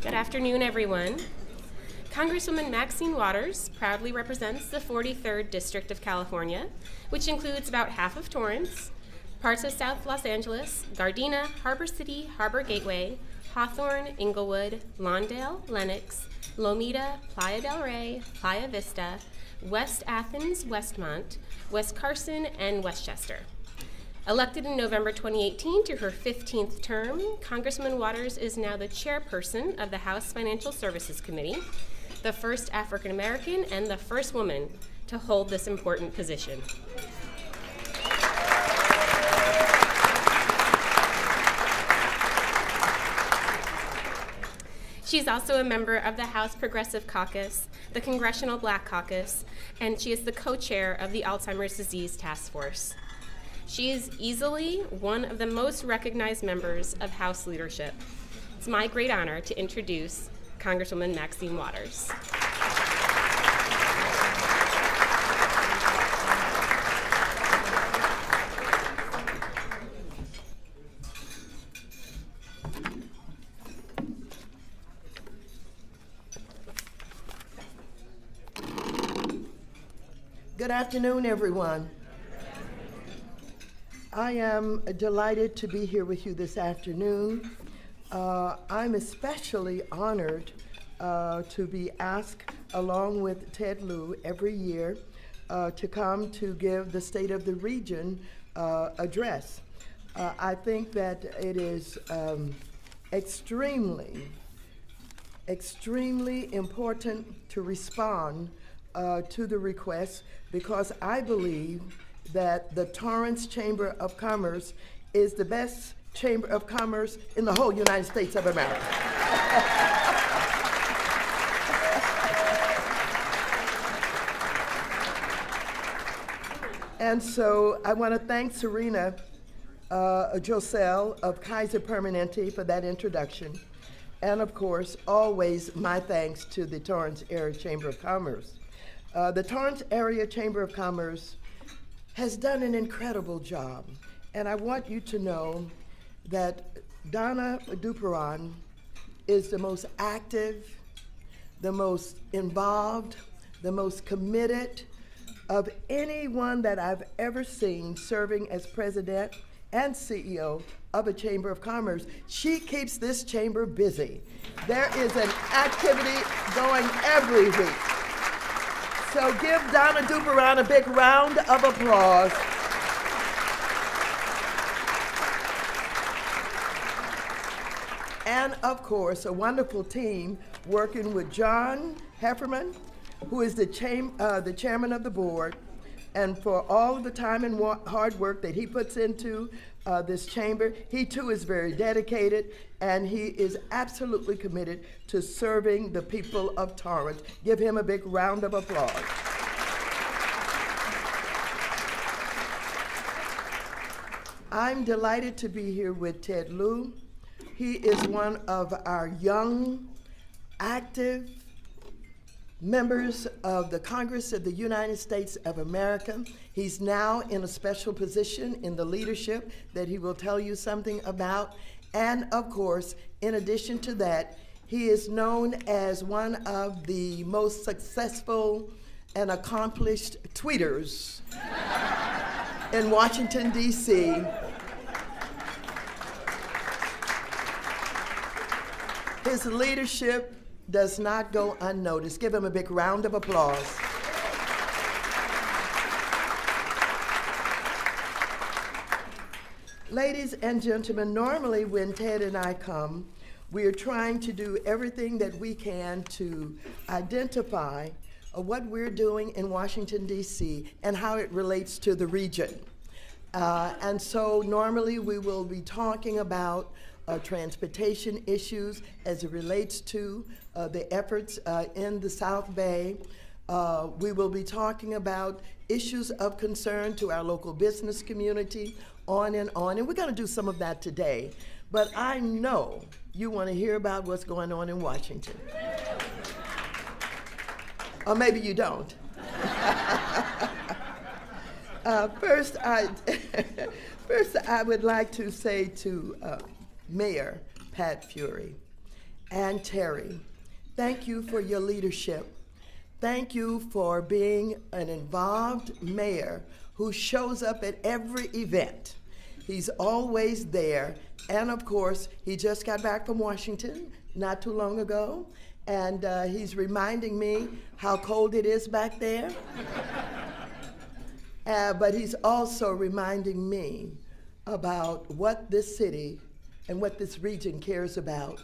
Good afternoon, everyone. Congresswoman Maxine Waters proudly represents the 43rd District of California, which includes about half of Torrance, parts of South Los Angeles, Gardena, Harbor City, Harbor Gateway, Hawthorne, Inglewood, Lawndale, Lenox, Lomita, Playa del Rey, Playa Vista, West Athens, Westmont, West Carson, and Westchester. Elected in November 2018 to her 15th term, Congresswoman Waters is now the chairperson of the House Financial Services Committee, the first African American and the first woman to hold this important position. She's also a member of the House Progressive Caucus, the Congressional Black Caucus, and she is the co-chair of the Alzheimer's Disease Task Force. She is easily one of the most recognized members of House leadership. It's my great honor to introduce Congresswoman Maxine Waters. Good afternoon, everyone. I am delighted to be here with you this afternoon. I'm especially honored to be asked, along with Ted Lieu, every year to come to give the State of the Region address. I think that it is extremely important to respond to the request, because I believe that the Torrance Chamber of Commerce is the best chamber of commerce in the whole United States of America. And so I want to thank Serena Josel of Kaiser Permanente for that introduction. And of course, always my thanks to the Torrance Area Chamber of Commerce. The Torrance Area Chamber of Commerce has done an incredible job. And I want you to know that Donna Duperon is the most active, the most involved, the most committed of anyone that I've ever seen serving as president and CEO of a Chamber of Commerce. She keeps this chamber busy. There is an activity going every week. So give Donna Duperon a big round of applause. And of course, a wonderful team working with John Hefferman, who is the chairman of the board, and for all of the time and hard work that he puts into this chamber. He too is very dedicated, and he is absolutely committed to serving the people of Torrance. Give him a big round of applause. I'm delighted to be here with Ted Lieu. He is one of our young, active members of the Congress of the United States of America. He's now in a special position in the leadership that he will tell you something about. And of course, in addition to that, he is known as one of the most successful and accomplished tweeters in Washington, D.C. His leadership does not go unnoticed. Give him a big round of applause. Ladies and gentlemen, normally when Ted and I come, we are trying to do everything that we can to identify what we're doing in Washington, D.C. and how it relates to the region. And so normally we will be talking about transportation issues as it relates to the efforts in the South Bay. We will be talking about issues of concern to our local business community, on, and we're going to do some of that today. But I know you want to hear about what's going on in Washington. Or maybe you don't. First, I would like to say to Mayor Pat Fury and Terry, thank you for your leadership. Thank you for being an involved mayor who shows up at every event. He's always there. And of course, he just got back from Washington not too long ago. And he's reminding me how cold it is back there. But he's also reminding me about what this city and what this region cares about,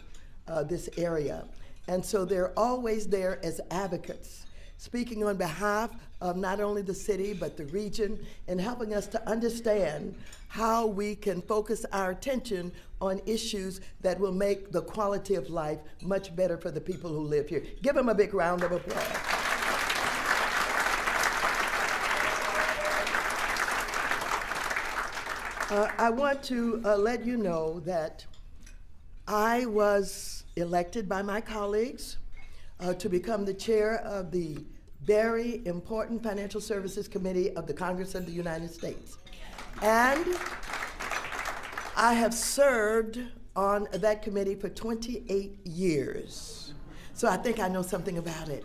this area. And so they're always there as advocates, speaking on behalf of not only the city, but the region, and helping us to understand how we can focus our attention on issues that will make the quality of life much better for the people who live here. Give them a big round of applause. I want to let you know that I was elected by my colleagues to become the chair of the very important Financial Services Committee of the Congress of the United States. And I have served on that committee for 28 years. So I think I know something about it.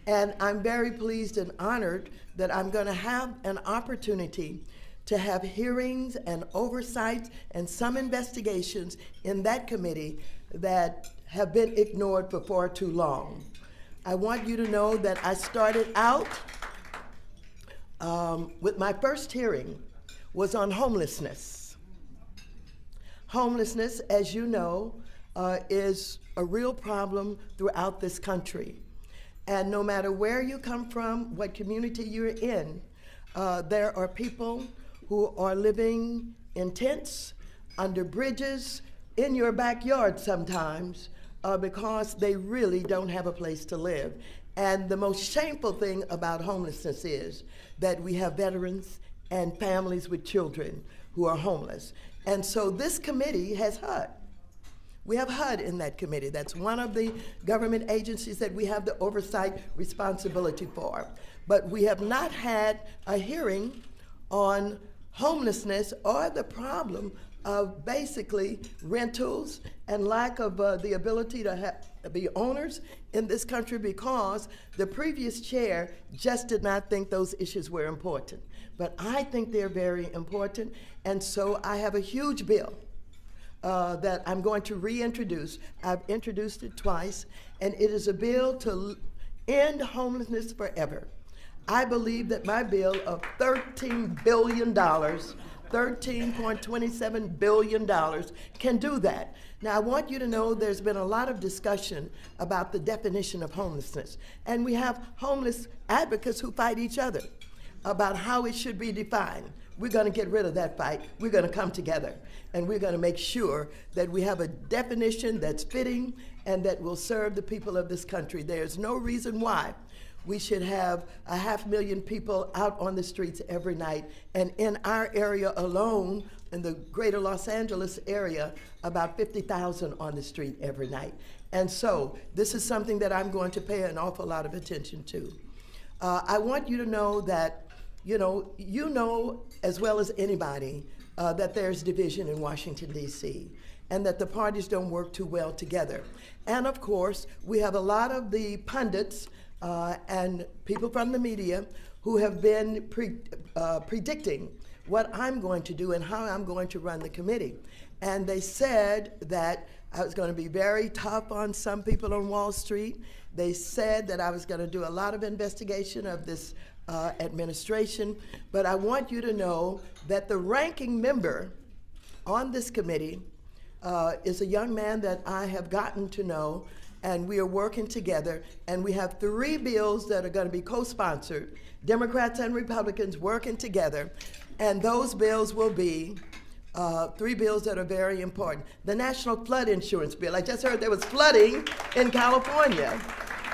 And I'm very pleased and honored that I'm going to have an opportunity to have hearings and oversight and some investigations in that committee that have been ignored for far too long. I want you to know that I started out with my first hearing was on homelessness. Homelessness, as you know, is a real problem throughout this country. And no matter where you come from, what community you're in, there are people who are living in tents, under bridges, in your backyard sometimes, because they really don't have a place to live. And the most shameful thing about homelessness is that we have veterans and families with children who are homeless. And so this committee has HUD. We have HUD in that committee. That's one of the government agencies that we have the oversight responsibility for. But we have not had a hearing on homelessness or the problem of basically rentals and lack of the ability to be owners in this country, because the previous chair just did not think those issues were important. But I think they're very important, and so I have a huge bill that I'm going to reintroduce. I've introduced it twice, and it is a bill to end homelessness forever. I believe that my bill of $13 billion, $13.27 billion, can do that. Now, I want you to know there's been a lot of discussion about the definition of homelessness. And we have homeless advocates who fight each other about how it should be defined. We're going to get rid of that fight. We're going to come together, and we're going to make sure that we have a definition that's fitting and that will serve the people of this country. There's no reason why we should have 500,000 people out on the streets every night. And in our area alone, in the greater Los Angeles area, about 50,000 on the street every night. And so this is something that I'm going to pay an awful lot of attention to. I want you to know that, you know as well as anybody that there's division in Washington, D.C., and that the parties don't work too well together. And of course, we have a lot of the pundits and people from the media who have been predicting what I'm going to do and how I'm going to run the committee. And they said that I was going to be very tough on some people on Wall Street. They said that I was going to do a lot of investigation of this administration. But I want you to know that the ranking member on this committee is a young man that I have gotten to know, and we are working together, and we have 3 bills that are going to be co-sponsored, Democrats and Republicans working together, and those bills will be 3 bills that are very important. The National Flood Insurance Bill. I just heard there was flooding in California,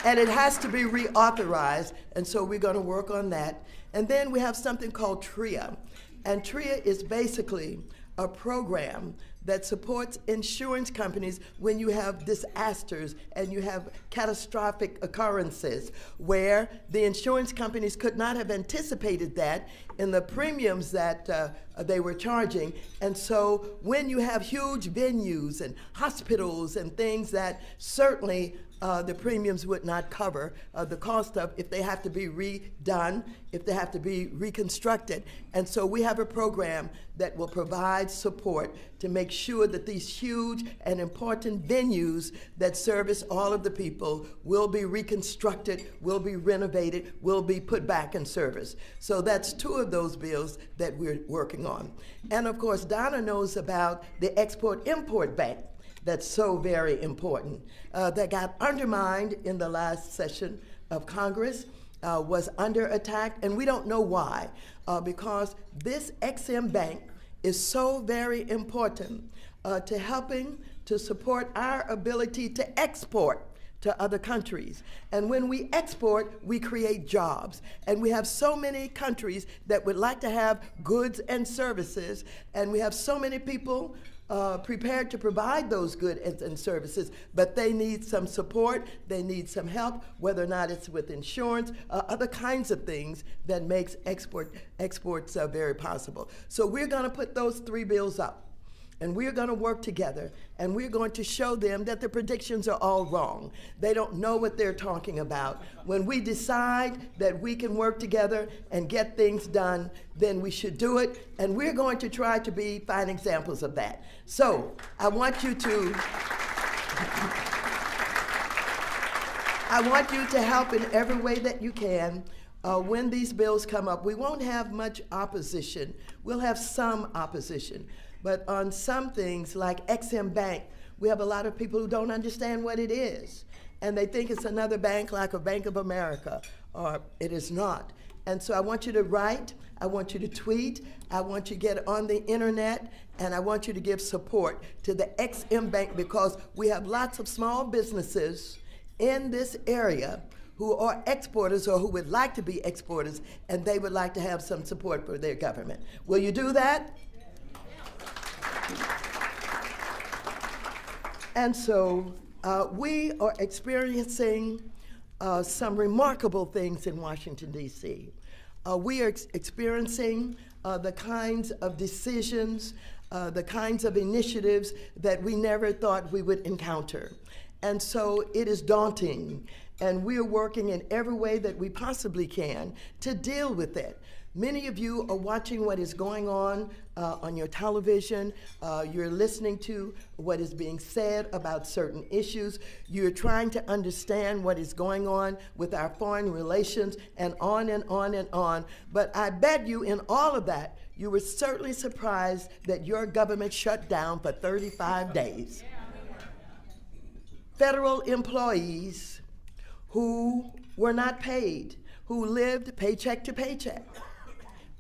and it has to be reauthorized, and so we're going to work on that. And then we have something called TRIA, and TRIA is basically a program that supports insurance companies when you have disasters and you have catastrophic occurrences where the insurance companies could not have anticipated that in the premiums that they were charging. And so when you have huge venues and hospitals and things that certainly the premiums would not cover the cost of if they have to be redone, if they have to be reconstructed. And so we have a program that will provide support to make sure that these huge and important venues that service all of the people will be reconstructed, will be renovated, will be put back in service. So that's two of those bills that we're working on. And of course, Donna knows about the Export-Import Bank. That's so very important. That got undermined in the last session of Congress, was under attack, and we don't know why, because this EXIM Bank is so very important to helping to support our ability to export to other countries. And when we export, we create jobs. And we have so many countries that would like to have goods and services, and we have so many people prepared to provide those goods and services, but they need some support, they need some help, whether or not it's with insurance, other kinds of things that makes exports very possible. So we're gonna put those three bills up, and we're gonna work together, and we're going to show them that the predictions are all wrong. They don't know what they're talking about. When we decide that we can work together and get things done, then we should do it, and we're going to try to be fine examples of that. So I want you to help in every way that you can. When these bills come up, we won't have much opposition. We'll have some opposition. But on some things like EXIM Bank, we have a lot of people who don't understand what it is. And they think it's another bank like a Bank of America, or it is not. And so I want you to write, I want you to tweet, I want you to get on the internet, and I want you to give support to the EXIM Bank, because we have lots of small businesses in this area who are exporters or who would like to be exporters, and they would like to have some support for their government. Will you do that? And so we are experiencing some remarkable things in Washington, D.C. We are experiencing the kinds of decisions, the kinds of initiatives that we never thought we would encounter. And so it is daunting, and we are working in every way that we possibly can to deal with it. Many of you are watching what is going on your television. You're listening to what is being said about certain issues. You're trying to understand what is going on with our foreign relations, and on and on and on. But I bet you in all of that, you were certainly surprised that your government shut down for 35 days. Federal employees who were not paid, who lived paycheck to paycheck.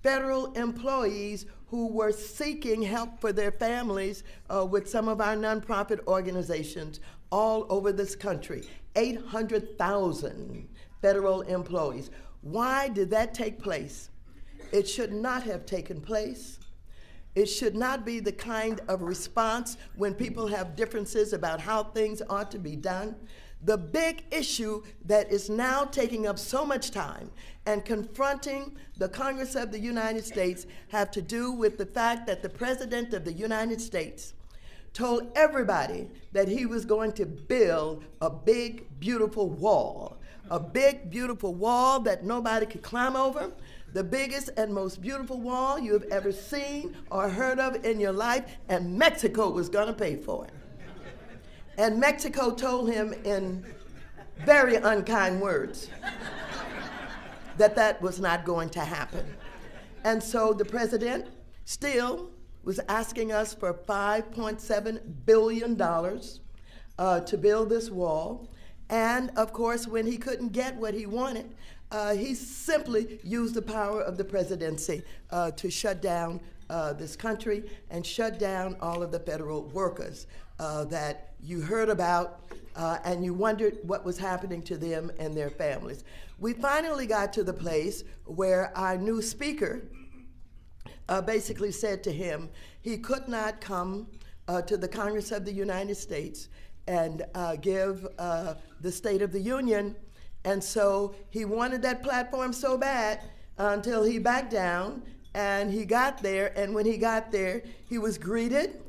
Federal employees who were seeking help for their families with some of our nonprofit organizations all over this country. 800,000 federal employees. Why did that take place? It should not have taken place. It should not be the kind of response when people have differences about how things ought to be done. The big issue that is now taking up so much time and confronting the Congress of the United States have to do with the fact that the President of the United States told everybody that he was going to build a big, beautiful wall. A big, beautiful wall that nobody could climb over. The biggest and most beautiful wall you have ever seen or heard of in your life, and Mexico was going to pay for it. And Mexico told him in very unkind words that that was not going to happen. And so the president still was asking us for $5.7 billion to build this wall. And of course, when he couldn't get what he wanted, he simply used the power of the presidency to shut down this country and shut down all of the federal workers that you heard about, and you wondered what was happening to them and their families. We finally got to the place where our new speaker basically said to him he could not come to the Congress of the United States and give the State of the Union. And so he wanted that platform so bad until he backed down, and he got there, and when he got there, he was greeted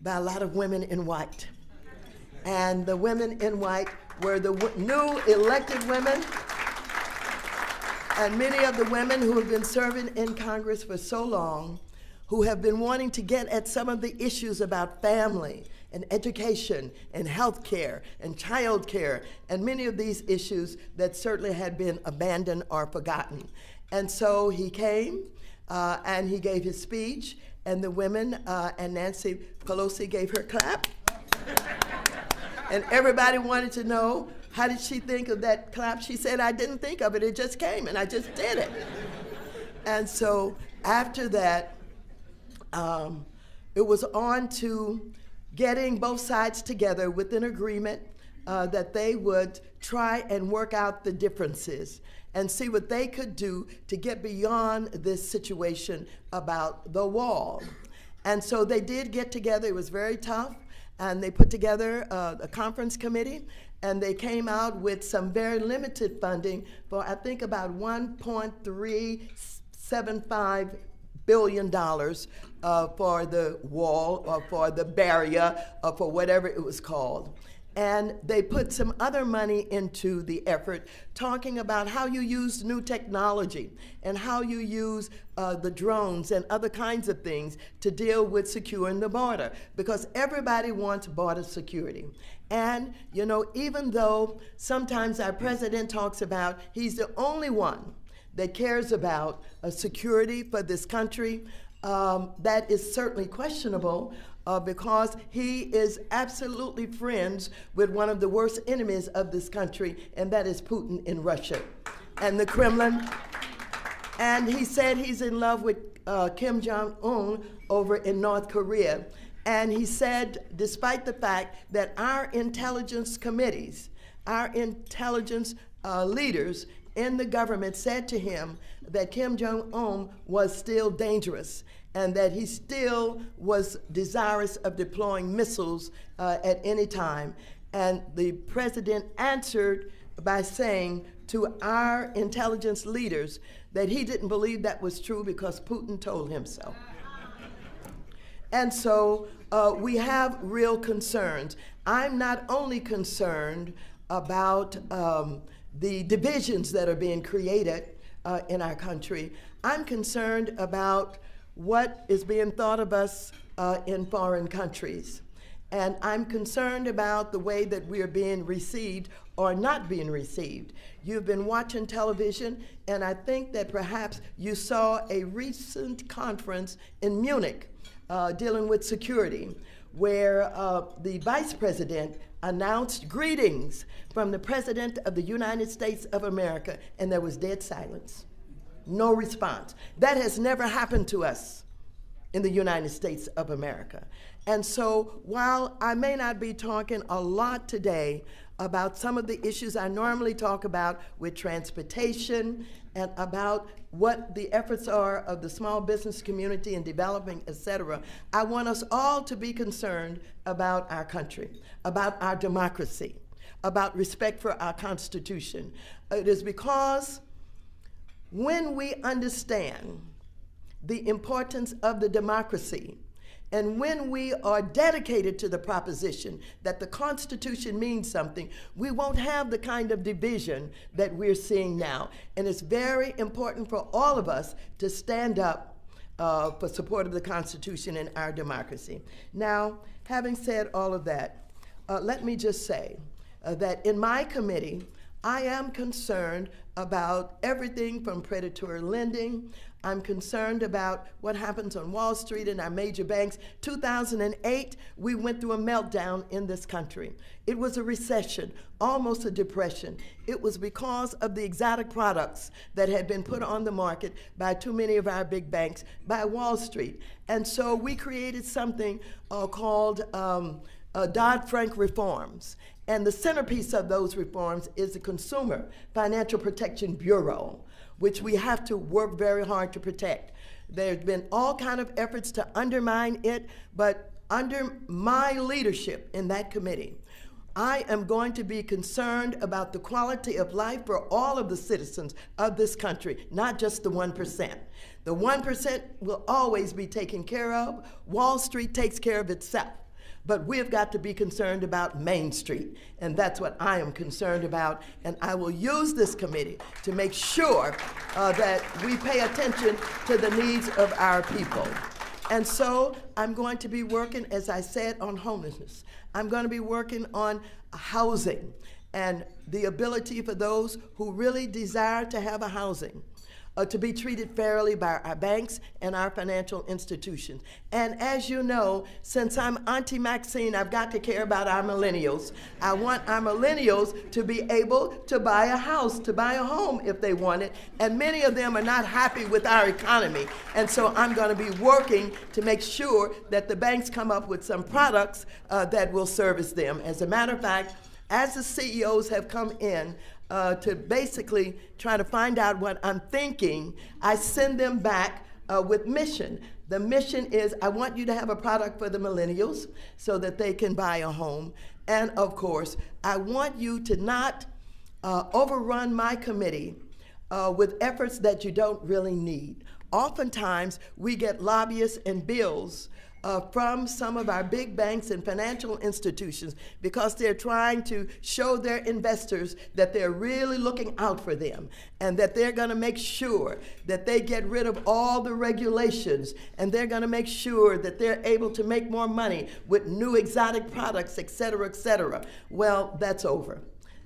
by a lot of women in white. And the women in white were the new elected women, and many of the women who have been serving in Congress for so long, who have been wanting to get at some of the issues about family and education and health care and child care, and many of these issues that certainly had been abandoned or forgotten. And so he came and he gave his speech, and the women and Nancy Pelosi gave her clap. And everybody wanted to know, how did she think of that clap? She said, I didn't think of it, it just came, and I just did it. And so after that, it was on to getting both sides together with an agreement that they would try and work out the differences and see what they could do to get beyond this situation about the wall. And so they did get together. It was very tough. And they put together a conference committee, and they came out with some very limited funding for, I think, about $1.375 billion for the wall or for the barrier or for whatever it was called. And they put some other money into the effort, talking about how you use new technology and how you use the drones and other kinds of things to deal with securing the border, because everybody wants border security. And, you know, even though sometimes our president talks about he's the only one that cares about security for this country, that is certainly questionable. Because he is absolutely friends with one of the worst enemies of this country, and that is Putin in Russia and the Kremlin. And he said he's in love with Kim Jong-un over in North Korea. And he said, despite the fact that our intelligence committees, our intelligence leaders in the government said to him that Kim Jong-un was still dangerous, and that he still was desirous of deploying missiles at any time. And the president answered by saying to our intelligence leaders that he didn't believe that was true because Putin told him so. And so we have real concerns. I'm not only concerned about the divisions that are being created in our country, I'm concerned about what is being thought of us in foreign countries. And I'm concerned about the way that we are being received or not being received. You've been watching television, and I think that perhaps you saw a recent conference in Munich dealing with security, where the vice president announced greetings from the President of the United States of America, and there was dead silence. No response. That has never happened to us in the United States of America. And so while I may not be talking a lot today about some of the issues I normally talk about with transportation and about what the efforts are of the small business community in developing, et cetera, I want us all to be concerned about our country, about our democracy, about respect for our Constitution. It is because when we understand the importance of the democracy, and when we are dedicated to the proposition that the Constitution means something, we won't have the kind of division that we're seeing now. And it's very important for all of us to stand up for support of the Constitution and our democracy. Now, having said all of that, let me just say that in my committee, I am concerned about everything from predatory lending. I'm concerned about what happens on Wall Street and our major banks. 2008, we went through a meltdown in this country. It was a recession, almost a depression. It was because of the exotic products that had been put on the market by too many of our big banks, by Wall Street. And so we created something called Dodd-Frank reforms. And the centerpiece of those reforms is the Consumer Financial Protection Bureau, which we have to work very hard to protect. There's been all kinds of efforts to undermine it, but under my leadership in that committee, I am going to be concerned about the quality of life for all of the citizens of this country, not just the 1%. The 1% will always be taken care of. Wall Street takes care of itself. But we've got to be concerned about Main Street, and that's what I am concerned about. And I will use this committee to make sure that we pay attention to the needs of our people. And so I'm going to be working, as I said, on homelessness. I'm going to be working on housing and the ability for those who really desire to have a housing to be treated fairly by our banks and our financial institutions. And as you know, since I'm Auntie Maxine, I've got to care about our millennials. I want our millennials to be able to buy a house, to buy a home if they want it. And many of them are not happy with our economy. And so I'm going to be working to make sure that the banks come up with some products that will service them. As a matter of fact, as the CEOs have come in to basically try to find out what I'm thinking, I send them back with mission. The mission is, I want you to have a product for the millennials so that they can buy a home. And of course, I want you to not overrun my committee with efforts that you don't really need. Oftentimes, we get lobbyists and bills from some of our big banks and financial institutions because they're trying to show their investors that they're really looking out for them and that they're going to make sure that they get rid of all the regulations and they're going to make sure that they're able to make more money with new exotic products, et cetera, et cetera. Well, that's over.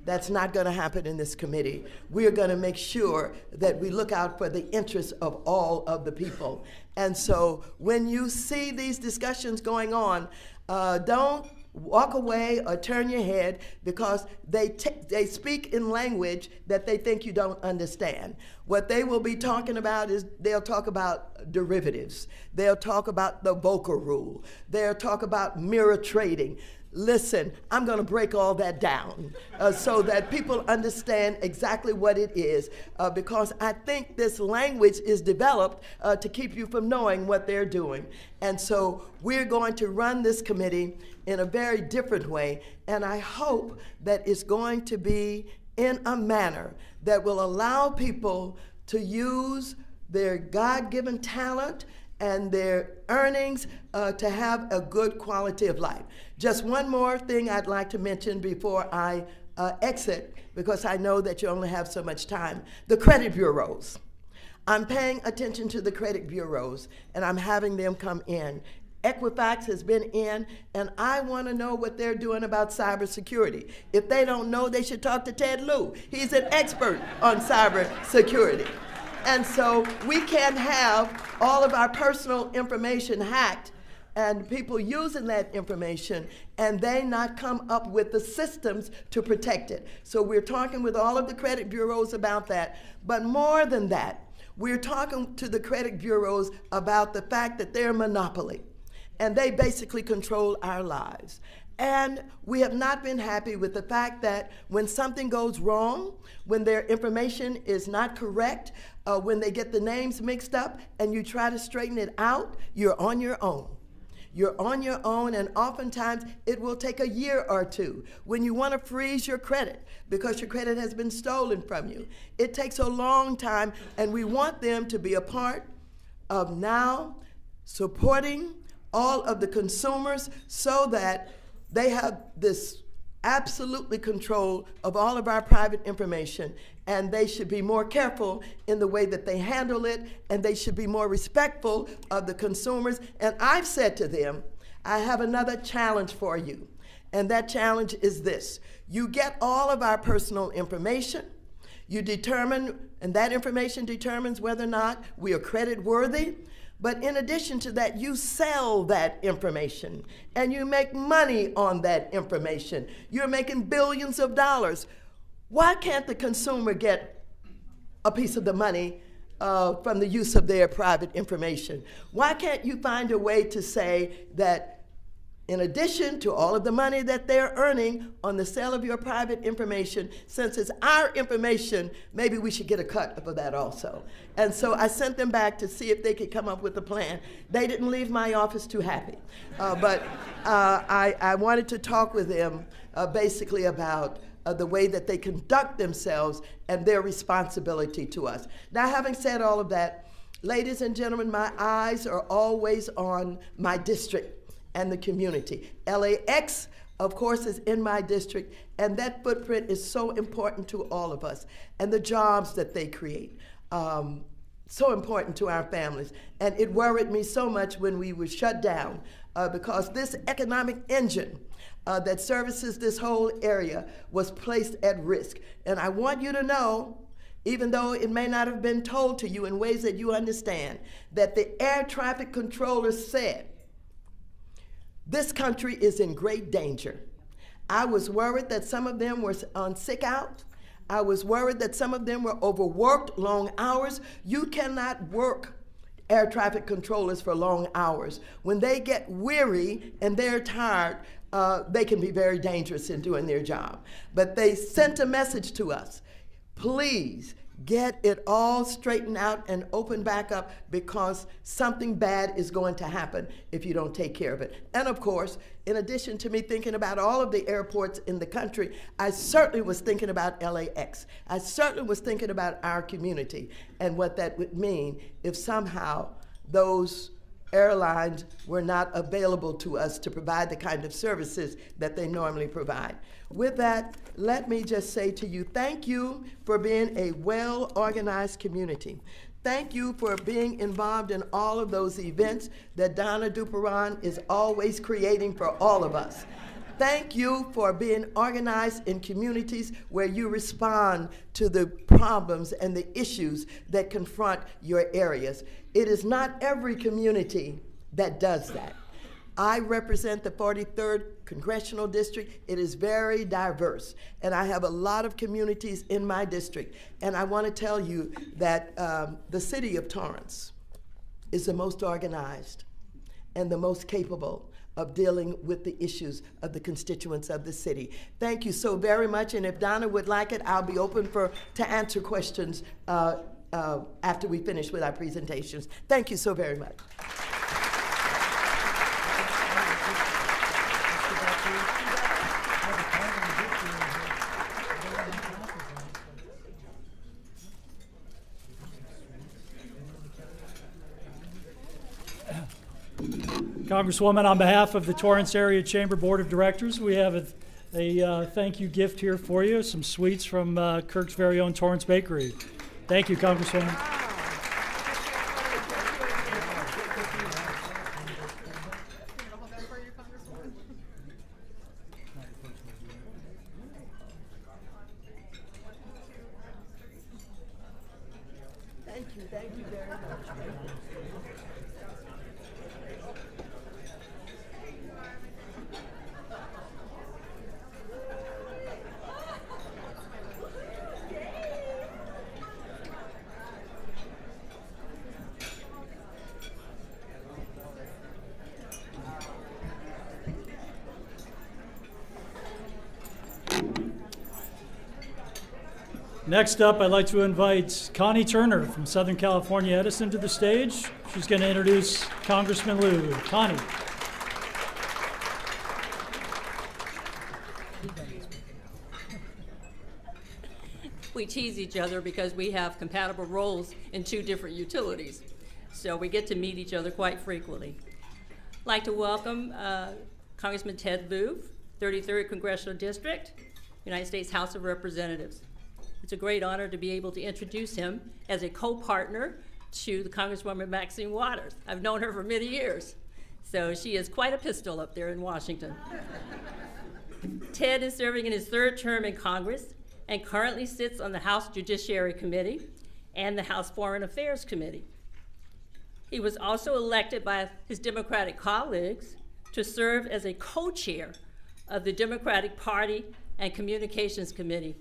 That's not going to happen in this committee. We are going to make sure that we look out for the interests of all of the people. And so when you see these discussions going on, don't walk away or turn your head because they speak in language that they think you don't understand. What they will be talking about is they'll talk about derivatives. They'll talk about the Volcker rule. They'll talk about mirror trading. Listen, I'm going to break all that down so that people understand exactly what it is because I think this language is developed to keep you from knowing what they're doing. And so we're going to run this committee in a very different way, and I hope that it's going to be in a manner that will allow people to use their God-given talent and their earnings to have a good quality of life. Just one more thing I'd like to mention before I exit, because I know that you only have so much time. The credit bureaus. I'm paying attention to the credit bureaus, and I'm having them come in. Equifax has been in, and I want to know what they're doing about cybersecurity. If they don't know, they should talk to Ted Lieu. He's an expert on cybersecurity. And so we can't have all of our personal information hacked and people using that information and they not come up with the systems to protect it. So we're talking with all of the credit bureaus about that. But more than that, we're talking to the credit bureaus about the fact that they're a monopoly and they basically control our lives. And we have not been happy with the fact that when something goes wrong, when their information is not correct, when they get the names mixed up and you try to straighten it out, you're on your own. You're on your own, and oftentimes it will take a year or two. When you want to freeze your credit because your credit has been stolen from you, it takes a long time, and we want them to be a part of now supporting all of the consumers so that they have this absolutely control of all of our private information, and they should be more careful in the way that they handle it, and they should be more respectful of the consumers. And I've said to them, I have another challenge for you, and that challenge is this. You get all of our personal information, you determine, and that information determines whether or not we are credit worthy. But in addition to that, you sell that information and you make money on that information. You're making billions of dollars. Why can't the consumer get a piece of the money from the use of their private information? Why can't you find a way to say that In addition to all of the money that they're earning on the sale of your private information, since it's our information, maybe we should get a cut of that also. And so I sent them back to see if they could come up with a plan. They didn't leave my office too happy. But I wanted to talk with them basically about the way that they conduct themselves and their responsibility to us. Now, having said all of that, ladies and gentlemen, my eyes are always on my district and the community. LAX, of course, is in my district, and that footprint is so important to all of us, and the jobs that they create, so important to our families. And it worried me so much when we were shut down because this economic engine that services this whole area was placed at risk. And I want you to know, even though it may not have been told to you in ways that you understand, that the air traffic controllers said, this country is in great danger. I was worried that some of them were on sick out. I was worried that some of them were overworked, long hours. You cannot work air traffic controllers for long hours. When they get weary and they're tired, they can be very dangerous in doing their job. But they sent a message to us, please get it all straightened out and open back up because something bad is going to happen if you don't take care of it. And of course, in addition to me thinking about all of the airports in the country, I certainly was thinking about LAX. I certainly was thinking about our community and what that would mean if somehow those airlines were not available to us to provide the kind of services that they normally provide. With that, let me just say to you, thank you for being a well-organized community. Thank you for being involved in all of those events that Donna Duperon is always creating for all of us. Thank you for being organized in communities where you respond to the problems and the issues that confront your areas. It is not every community that does that. I represent the 43rd Congressional District. It is very diverse, and I have a lot of communities in my district. And I want to tell you that the city of Torrance is the most organized and the most capable of dealing with the issues of the constituents of the city. Thank you so very much, and if Donna would like it, I'll be open to answer questions after we finish with our presentations. Thank you so very much. Congresswoman, on behalf of the Torrance Area Chamber Board of Directors, we have a thank you gift here for you, some sweets from Kirk's very own Torrance Bakery. Thank you, Congresswoman. Thank you very much. Next up, I'd like to invite Connie Turner from Southern California Edison to the stage. She's going to introduce Congressman Lieu. Connie. We tease each other because we have compatible roles in 2 different utilities, so we get to meet each other quite frequently. I'd like to welcome Congressman Ted Lieu, 33rd Congressional District, United States House of Representatives. It's a great honor to be able to introduce him as a co-partner to the Congresswoman Maxine Waters. I've known her for many years, so she is quite a pistol up there in Washington. Ted is serving in his 3rd term in Congress and currently sits on the House Judiciary Committee and the House Foreign Affairs Committee. He was also elected by his Democratic colleagues to serve as a co-chair of the Democratic Party and Communications Committee.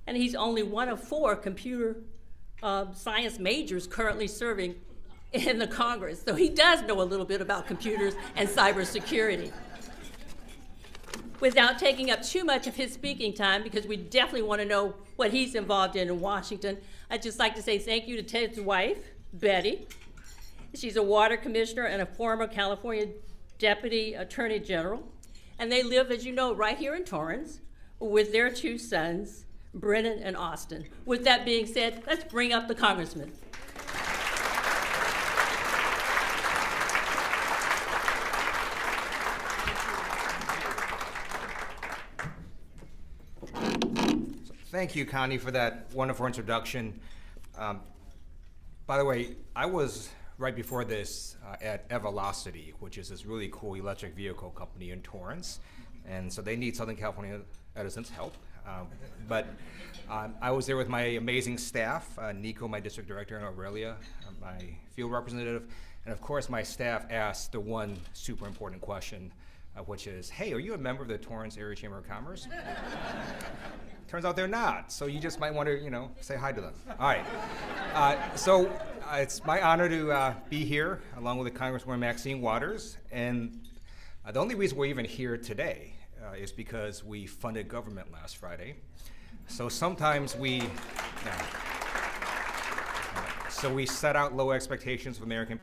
And he's only one of 4 computer science majors currently serving in the Congress. So he does know a little bit about computers and cybersecurity. Without taking up too much of his speaking time, because we definitely want to know what he's involved in Washington, I'd just like to say thank you to Ted's wife, Betty. She's a water commissioner and a former California Deputy Attorney General. And they live, as you know, right here in Torrance with their 2 sons, Brennan and Austin. With that being said, let's bring up the congressman. Thank you, Connie, for that wonderful introduction. By the way, I was right before this at Evolocity, which is this really cool electric vehicle company in Torrance. And so they need Southern California Edison's help. I was there with my amazing staff, Nico, my district director, and Aurelia, my field representative. And of course, my staff asked the one super important question, which is, hey, are you a member of the Torrance Area Chamber of Commerce? Turns out they're not, so you just might want to, say hi to them. All right. It's my honor to be here along with the Congresswoman Maxine Waters, and the only reason we're even here today is because we funded government last Friday. So sometimes we set out low expectations of American